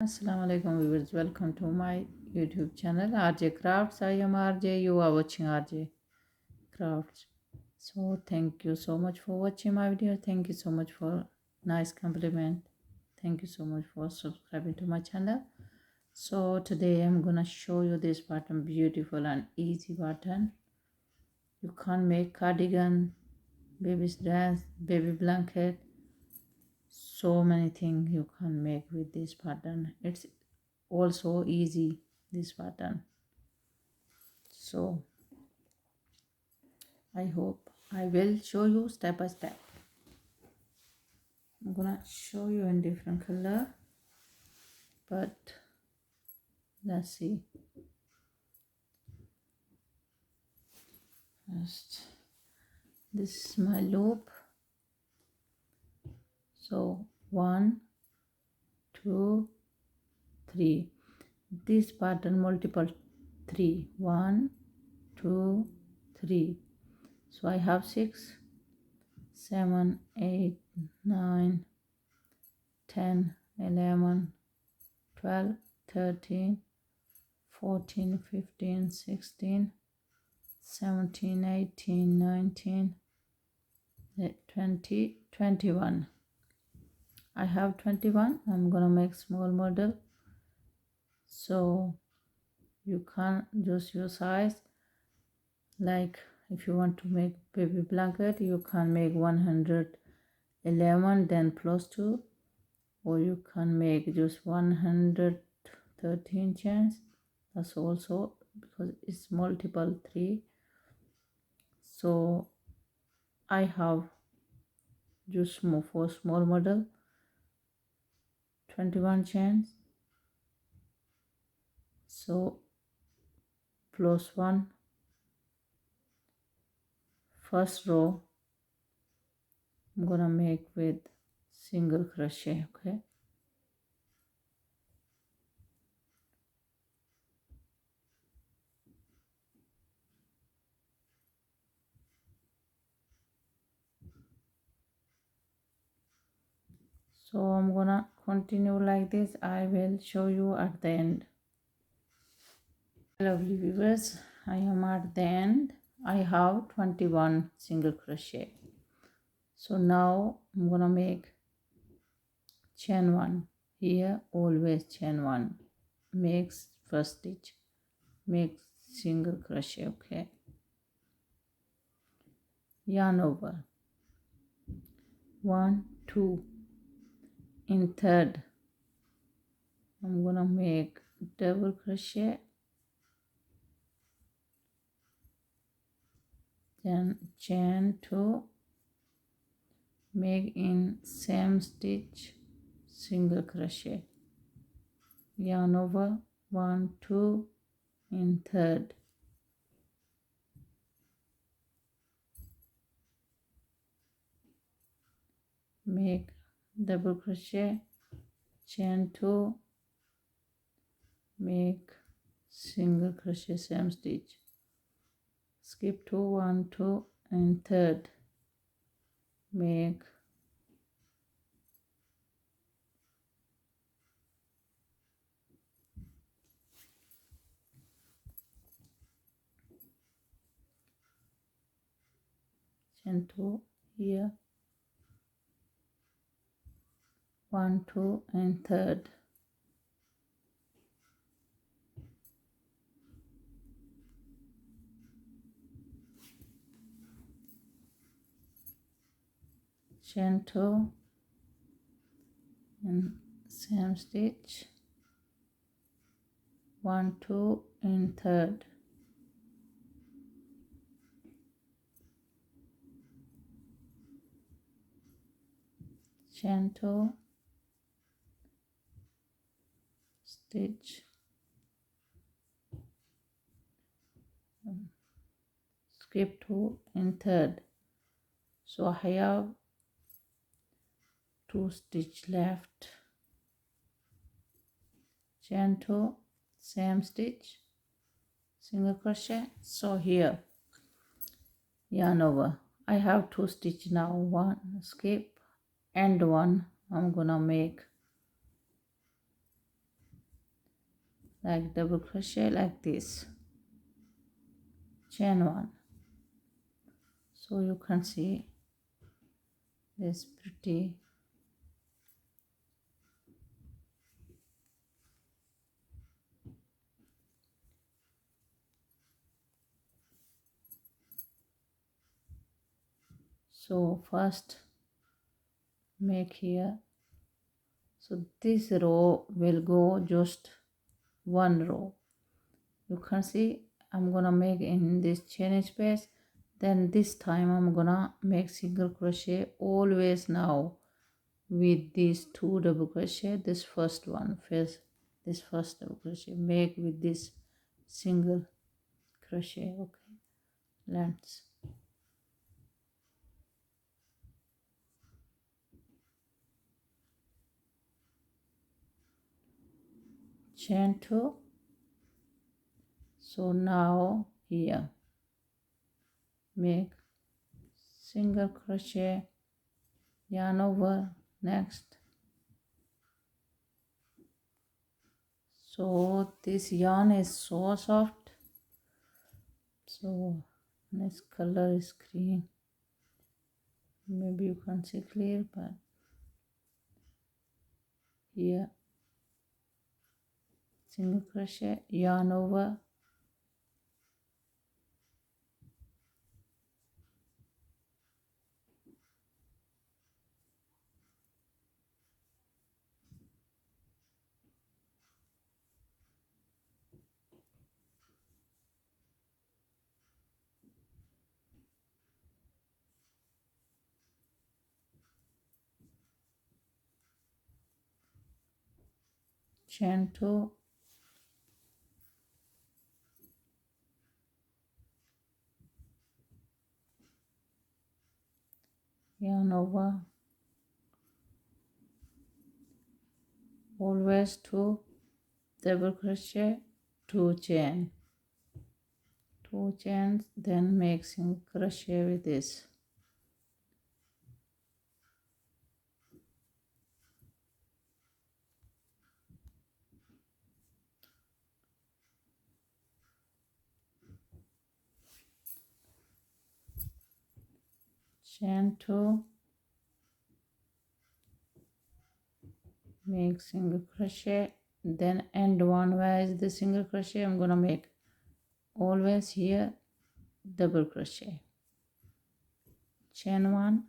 Assalamu alaikum viewers, welcome to my YouTube channel RJ Crafts. I am RJ, you are watching RJ Crafts. So thank you so much for watching my video. Thank you so much for nice compliment. Thank you so much for subscribing to my channel. So today I'm gonna show you this button, beautiful and easy button. You can make cardigan, baby's dress, baby blanket, so many things you can make with this pattern. It's also easy, this pattern. So I hope I will show you step by step. I'm gonna show you in different color, but let's see. First, this is my loop. So 1 2 3, this pattern multiple 3, 1 2 3. So I have 6 7 8 9 10 11 12 13 14 15 16 17 18 19 20 21. I have 21. I'm gonna make small model, so you can just your size. Like if you want to make baby blanket, you can make 111 then plus 2, or you can make just 113 chains. That's also because it's multiple 3. So I have just for small model 21 chains. So plus 1, first row I'm gonna make with single crochet. Okay, so I'm gonna continue like this. I will show you at the end. Lovely viewers, I am at the end. I have 21 single crochet. So now I'm gonna make chain 1 here. Always chain 1, makes first stitch, make single crochet. Okay, yarn over 1 2. In third I'm gonna make double crochet, then chain 2, make in same stitch single crochet, yarn over 1 2. In third make double crochet, chain 2, make single crochet same stitch, skip 2 1 2. In third make chain 2 here, 1 2. In third chain 2 and same stitch, 1 2. In third chain 2, stitch, skip 2. In third. So I have 2 stitch left, chain 2, same stitch, single crochet. So here yarn over, I have 2 stitch now, 1 skip and 1 I'm gonna make like double crochet like this, chain one. So you can see this pretty. So first make here, so this row will go just one row. You can see I'm gonna make in this chain space, then this time I'm gonna make single crochet always now with these two double crochet. This first one first, this first double crochet make with this single crochet. Okay, let's chain two. So now here make single crochet, yarn over, next. So this yarn is so soft, so this color is green, maybe you can see clear, but here single crochet, yarn over, chain two, yarn over, always two double crochet, two chain, two chains, then make single crochet with this. Chain two, make single crochet, then end one. Where is the single crochet? I'm gonna make always here double crochet, chain one.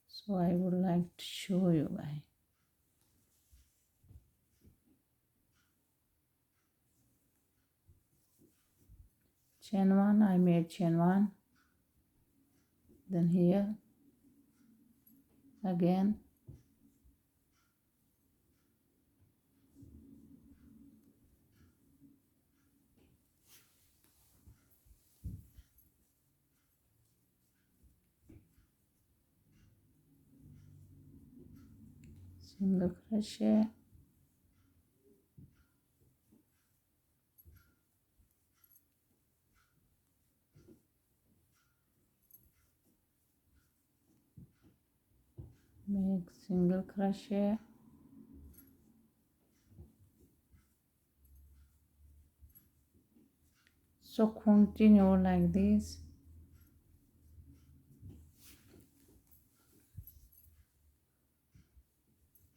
So I would like to show you guys. Chain one, I made chain one, then here again single crochet, make single crochet, so continue like this.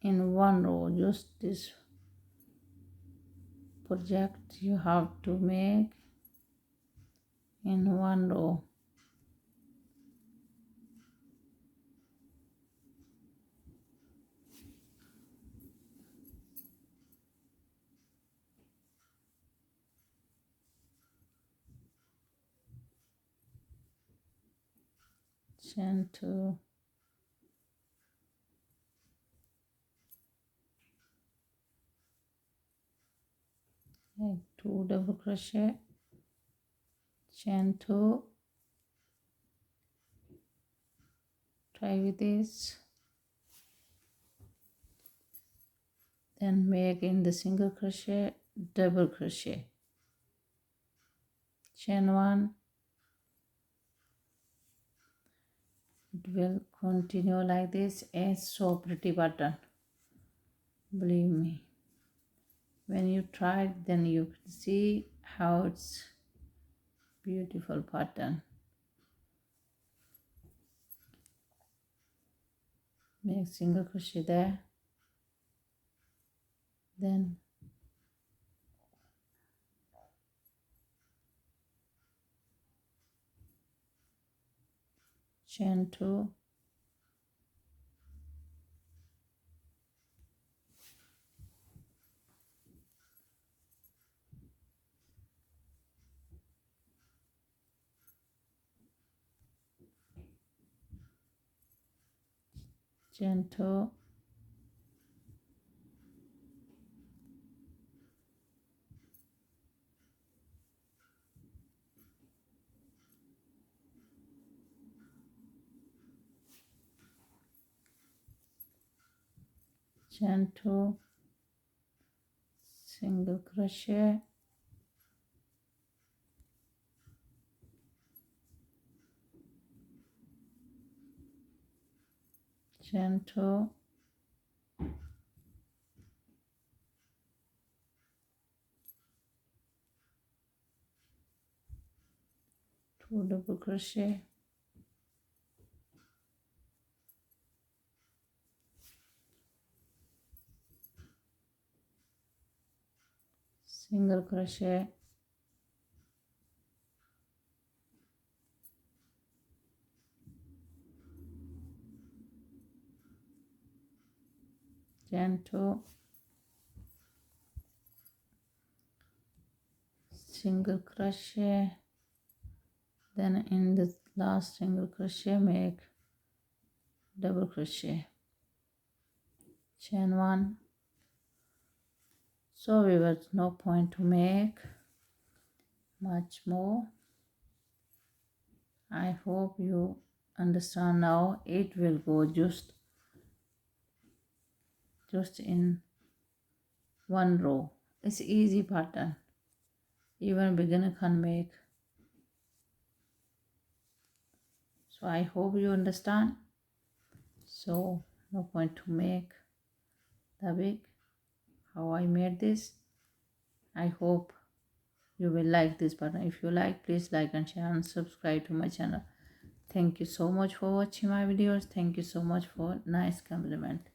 In one row, just this project you have to make in one row. Chain two, like two double crochet, chain two, try with this, then make in the single crochet, double crochet, chain one. It will continue like this. It's so pretty button, believe me. when you try it, then you can see how it's beautiful pattern. Make single crochet there, then chain 2, chain 2, chain 2, single crochet, chain 2, two double crochet, single crochet, chain 2, single crochet, then in the last single crochet make double crochet, chain 1. So we was no point to make much more. I hope you understand now. It will go just in one row. It's easy pattern, even beginner can make. So I hope you understand. So no point to make the big how I made this. I hope you will like this pattern. If you like, please like and share and subscribe to my channel. Thank you so much for watching my videos. Thank you so much for nice compliment.